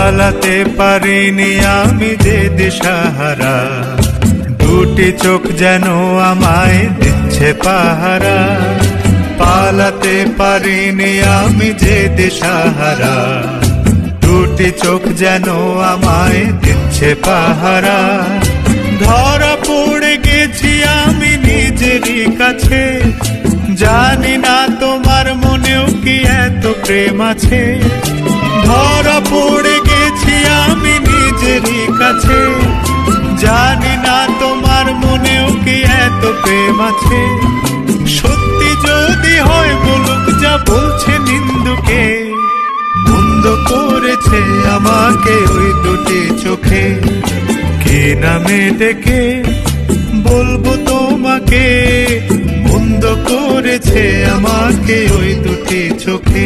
পালাতে পারিনি আমি যে দিশাহারা, দুটি চোখ যেন আমায় দিচ্ছে পাহারা। পালাতে পারিনি আমি যে দিশাহারা, দুটি চোখ যেন আমায় দিচ্ছে পাহারা। ধরা পড়ে গেছি আমি নিজেরই কাছে, জানি না তোমার মনেও কি এত প্রেম আছে। ধরা পড়ে গেছি আমি নিজেরই কাছে, জানি না তোমার মনেও কি এত প্রেম আছে। সত্যি যদি হয় বলুক যা বলছে নিন্দুকে, মন্দ করেছে আমাকে ওই দুটি চোখে। কি নামে ডেকে বলবো তোমাকে, মন্দ করেছে আমাকে ওই দুটি চোখে।